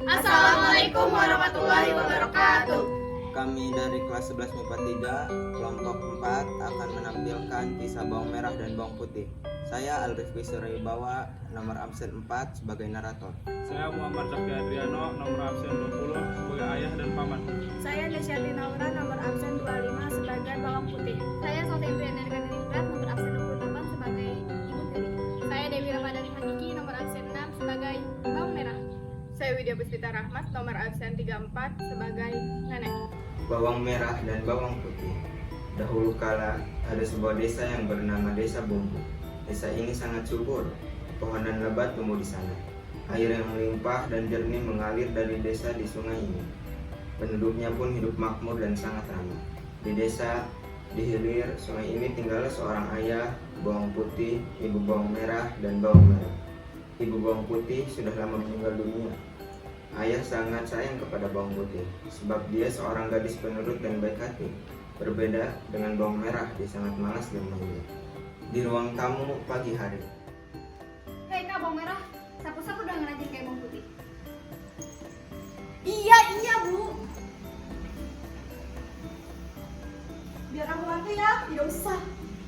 Assalamualaikum warahmatullahi wabarakatuh. Kami dari kelas 11 MIPA 3, kelompok 4 akan menampilkan kisah bawang merah dan bawang putih. Saya Alrifki Suryabawa, nomor absen 4 sebagai narator. Saya Muhammad Zaki Adriano, nomor absen 20 sebagai ayah dan paman. Saya Desyati Naura, nomor absen 25 sebagai bawang putih. Saya Sofi Briana Ningrat, nomor absen 28 sebagai ibu tiri. Saya Dewi Ramadhani Hakiki, nomor absen 6 sebagai bawang merah. Saya Widya Puspita Rahmat, nomor absen 34 sebagai nenek. Bawang merah dan bawang putih. Dahulu kala ada sebuah desa yang bernama Desa Bumbu. Desa ini sangat subur, pohon dan lebat tumbuh di sana. Air yang melimpah dan jernih mengalir dari desa di sungai ini. Penduduknya pun hidup makmur dan sangat ramah. Di desa, di hilir sungai ini tinggallah seorang ayah, bawang putih, ibu bawang merah, dan bawang merah. Ibu bawang putih sudah lama meninggal dunia. Ayah sangat sayang kepada bawang putih, sebab dia seorang gadis penurut dan baik hati. Berbeda dengan bawang merah, dia sangat malas dan manja. Di ruang tamu pagi hari, Hei kak bawang merah, sapu-sapu udah ngerajin kayak bawang putih. Iya bu. Biar aku bantu ya, tidak usah.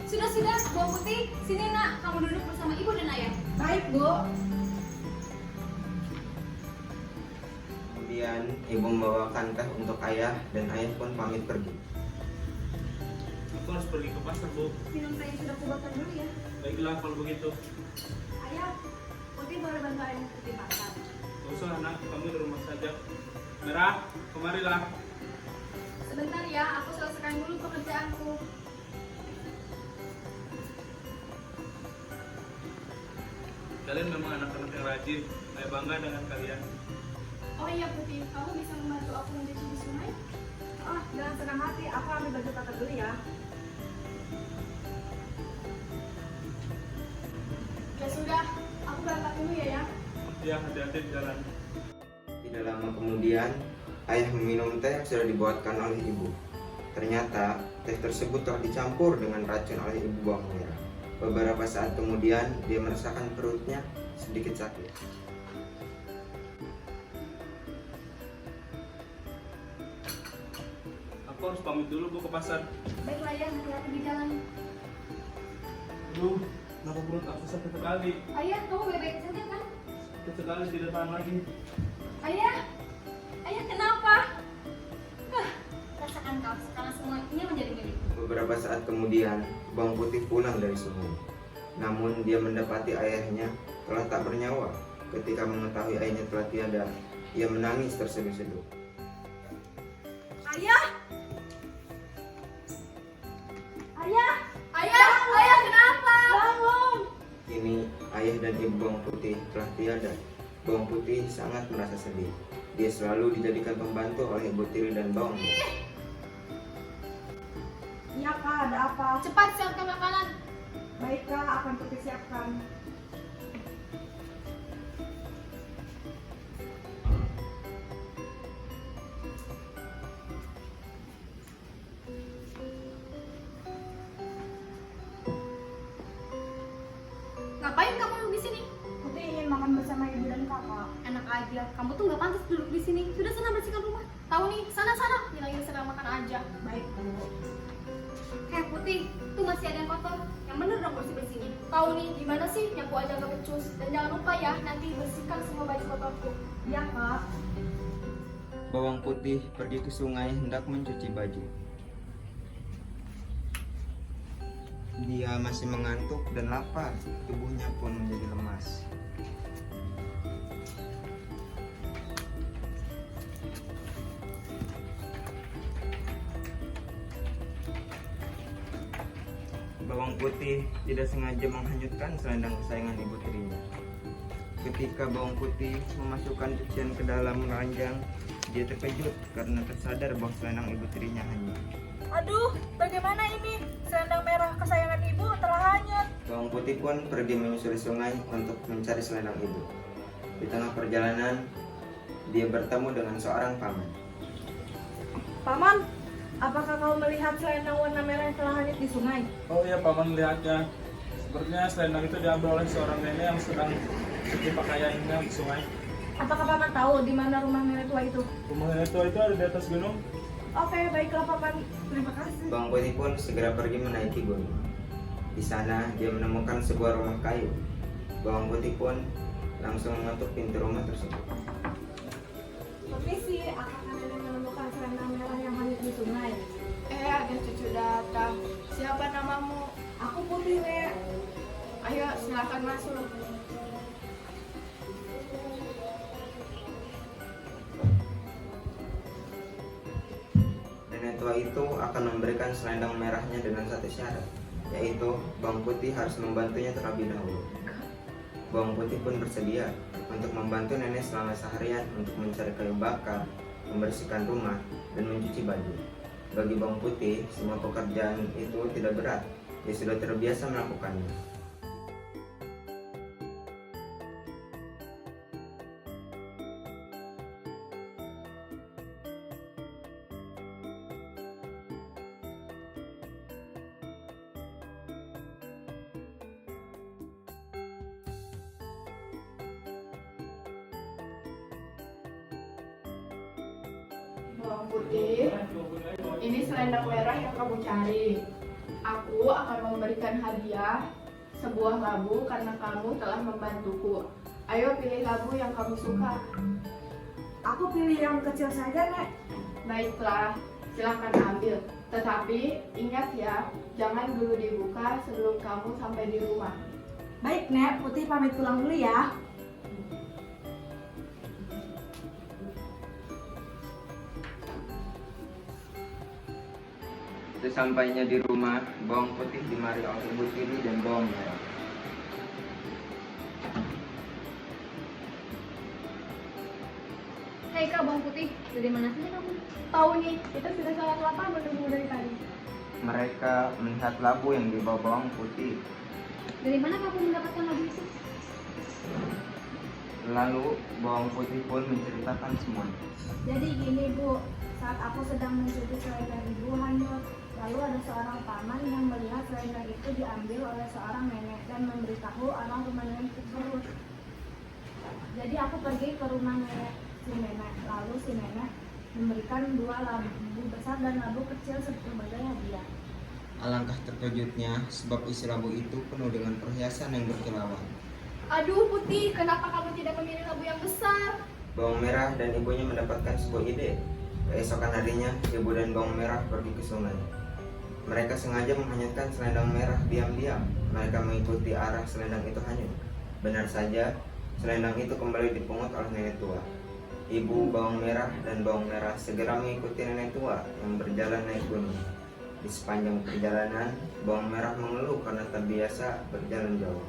Sudah, bawang putih, sini nak, kamu duduk bersama ibu dan ayah. Baik bu. kemudian ibu membawakan teh untuk ayah dan ayah pun pamit pergi. Aku harus pergi ke pasar, Bu. Minum teh yang sudah kubuatkan dulu ya. Baiklah kalau begitu. Ayah, putih boleh bantu ayah di pasar. Gak usah anak, kamu di rumah saja. Merah, kemarilah. Sebentar ya, aku selesaikan dulu pekerjaanku. Kalian memang anak-anak yang rajin. Saya bangga dengan kalian. Oh iya putih, kamu bisa membantu aku mencuci di sungai? Jangan senang hati, aku ambil baju kakak dulu ya. Ya sudah, aku berangkat dulu ya. Ya, hati-hati di jalan. Tidak lama kemudian, ayah meminum teh yang sudah dibuatkan oleh ibu. Ternyata teh tersebut telah dicampur dengan racun oleh ibu bawang merah. Beberapa saat kemudian, dia merasakan perutnya sedikit sakit. Aku harus pamit dulu, Bu, ke pasar. Baiklah ya, hati-hati di jalan. Aduh, kenapa perut aku sakit sekali? Ayah, kamu baik-baik saja kan? Sakit sekali, tidak tahan lagi. Ayah kenapa? Rasakan kau, sekarang semuanya menjadi milikku. Beberapa saat kemudian, bawang putih pulang dari sungai. Namun dia mendapati ayahnya telah tak bernyawa. Ketika mengetahui ayahnya telah tiada, ia menangis terseduh-seduh. Ayah kenapa? Bangun. Kini ayah dan ibu bawang putih telah tiada. Bawang putih sangat merasa sedih. Dia selalu dijadikan pembantu oleh ibu tiri dan bawang merah. Iya kak, ada apa? Cepat siapkan makanan. Baik kak, akan putih siapkan. Ngapain kamu duduk di sini? Putih ingin makan bersama ibu dan kakak. Enak aja, kamu tuh nggak pantas duduk di sini. Sudah sana bersihkan rumah. Tahu nih, sana bilangin sedang makan aja. Baik bu. Hei putih, tuh masih ada yang kotor. Yang bener dong bersih-bersihnya. Kau nih gimana sih nyapu aja gak becus. Dan jangan lupa ya nanti bersihkan semua baju kotorku. Iya kak. Bawang putih pergi ke sungai hendak mencuci baju. Dia masih mengantuk dan lapar, tubuhnya pun menjadi lemas. Bawang putih tidak sengaja menghanyutkan selendang kesayangan ibu tirinya. Ketika bawang putih memasukkan cucian ke dalam ranjang, dia terkejut karena tersadar bahwa selendang ibu tirinya hanyut. Aduh, bagaimana ini? Selendang merah kesayangan ibu telah hanyut. Bawang putih pun pergi menyusuri sungai untuk mencari selendang ibu. Di tengah perjalanan, dia bertemu dengan seorang paman. Paman, apakah kau melihat selendang warna merah yang telah hanyut di sungai? Oh iya, paman melihatnya. Sepertinya selendang itu diambil oleh seorang nenek yang sedang cuci pakaiannya di sungai. Apakah paman tahu di mana rumah nenek tua itu? Rumah nenek tua itu ada di atas gunung. Oke, baiklah paman. Terima kasih. Bawang putih pun segera pergi menaiki gunung. Di sana dia menemukan sebuah rumah kayu. Bawang putih pun langsung mengetuk pintu rumah tersebut. Permisi, apakah nenek menemukan selendang merah yang hanyut di sungai? Ada cucu datang. Siapa namamu? Aku Putih, Nek. Ayo, silakan masuk. Nenek tua itu akan memberikan selendang merahnya dengan satu syarat, yaitu Bawang Putih harus membantunya terlebih dahulu. Bawang Putih pun bersedia untuk membantu nenek selama seharian untuk mencari kayu bakar, membersihkan rumah, dan mencuci baju. Bagi Bawang Putih, semua pekerjaan itu tidak berat. Dia sudah terbiasa melakukannya. Bawang putih, ini selendang merah yang kamu cari. Aku akan memberikan hadiah sebuah labu karena kamu telah membantuku. Ayo pilih labu yang kamu suka. Aku pilih yang kecil saja, Nek. Baiklah, silakan ambil. Tetapi ingat ya, jangan dulu dibuka sebelum kamu sampai di rumah. Baik, Nek. Putih pamit pulang dulu ya. Sesampainya di rumah, Bawang Putih dimari oleh Ibu Tiri dan Bawang Merah. Hei Kak, Bawang Putih. Dari mana saja kamu? Tahu nih, kita sudah sangat lapar menunggu dari tadi. Mereka melihat labu yang dibawa Bawang Putih. Dari mana kamu mendapatkan labu itu? Lalu Bawang Putih pun menceritakan semuanya. Jadi gini Bu, saat aku sedang mencuci selendang ibu hanyut, lalu ada seorang paman yang melihat selendang itu diambil oleh seorang nenek dan memberitahu orang rumah nenek tersebut. Jadi aku pergi ke rumah si nenek, lalu si nenek memberikan 2 labu besar dan labu kecil sebagai hadiah. Alangkah terkejutnya sebab isi labu itu penuh dengan perhiasan yang berkilauan. Aduh Putih, kenapa kamu tidak memilih labu yang besar? Bawang Merah dan ibunya mendapatkan sebuah ide. Keesokan harinya, ibu dan Bawang Merah pergi ke sungai. Mereka sengaja menghanyutkan selendang merah diam-diam. Mereka mengikuti arah selendang itu hanyut. Benar saja, selendang itu kembali dipungut oleh nenek tua. Ibu, Bawang Merah, dan Bawang Merah segera mengikuti nenek tua yang berjalan naik gunung. Di sepanjang perjalanan, Bawang Merah mengeluh karena terbiasa berjalan jauh.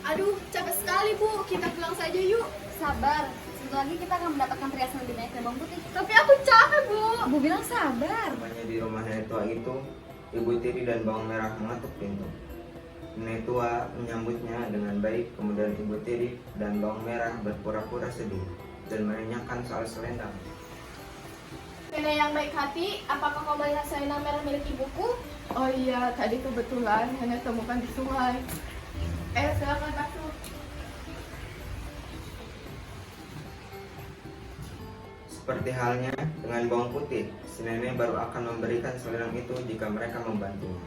Aduh, capek sekali Bu, kita pulang saja yuk. Sabar, sebentar lagi kita akan mendapatkan perhiasan lebih banyak dari Bawang Putih. Tapi aku capek Bu. Bu bilang sabar. Semuanya di rumah nenek tua itu, Ibu Tiri dan Bawang Merah mengetuk pintu. Nenek tua menyambutnya dengan baik, kemudian Ibu Tiri dan Bawang Merah berpura-pura sedih dan menanyakan soal selendang. Nenek yang baik hati, apakah kau melihat selendang merah milik ibuku? Oh iya, tadi kebetulan nenek temukan di sungai. Silakan masuk. Seperti halnya dengan Bawang Putih, si nenek baru akan memberikan selendang itu jika mereka membantunya.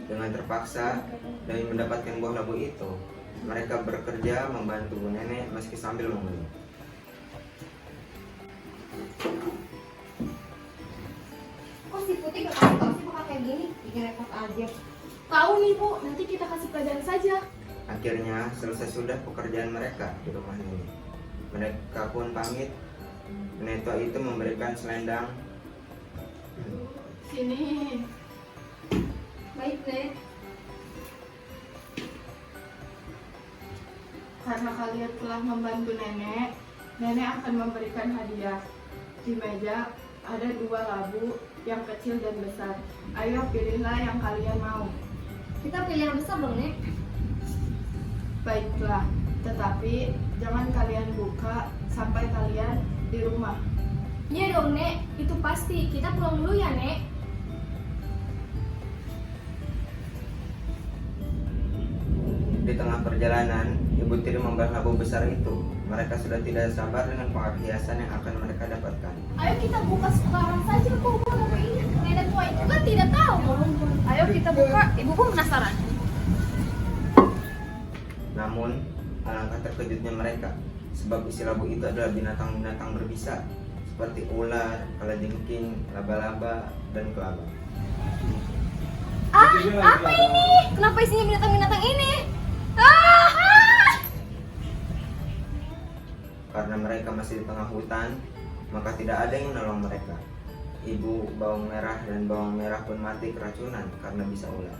Dengan terpaksa demi mendapatkan buah labu itu, mereka bekerja membantu nenek meski sambil mengeluh. Kok si Putih gak kasih tau sih bakal kayak gini? Bikin repot aja. Tahu nih Bu, nanti kita kasih pelajaran saja. Akhirnya selesai sudah pekerjaan mereka di rumah nenek. Mereka pun pamit. Nenek tua itu memberikan selendang. Sini. Baik, Nek. Karena kalian telah membantu nenek, nenek akan memberikan hadiah. Di meja ada 2 labu, yang kecil dan besar. Ayo pilihlah yang kalian mau. Kita pilih yang besar dong, Nek. Baiklah, tetapi jangan kalian buka sampai kalian di rumah. Iya dong, Nek. Itu pasti. Kita pulang dulu ya, Nek. Di tengah perjalanan, Ibu Tiri membawa labu besar itu. Mereka sudah tidak sabar dengan perhiasan yang akan mereka dapatkan. Ayo kita buka sekarang saja buku ini. Nenek tua itu kan tidak tahu. Ayo kita buka, ibu pun penasaran. Namun, alangkah terkejutnya mereka, sebab isi labu itu adalah binatang-binatang berbisa, seperti ular, kalajengking, laba-laba, dan kelabang. Ah, apa ini? Kenapa isinya binatang-binatang ini? Ah! Karena mereka masih di tengah hutan, maka tidak ada yang menolong mereka. Ibu bawang merah dan bawang merah pun mati keracunan karena bisa ular.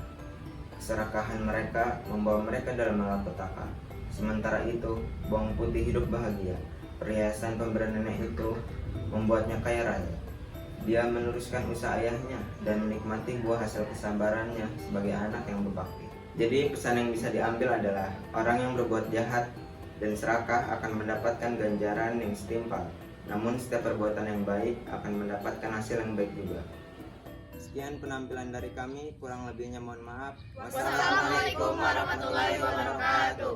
Keserakahan mereka membawa mereka dalam malapetaka. Sementara itu, bawang putih hidup bahagia. Perhiasan pemberian nenek itu membuatnya kaya raya. Dia meneruskan usaha ayahnya dan menikmati buah hasil kesabarannya sebagai anak yang berbakti. Jadi pesan yang bisa diambil adalah orang yang berbuat jahat dan serakah akan mendapatkan ganjaran yang setimpal. Namun setiap perbuatan yang baik akan mendapatkan hasil yang baik juga. Sekian penampilan dari kami, kurang lebihnya mohon maaf. Wassalamualaikum warahmatullahi wabarakatuh.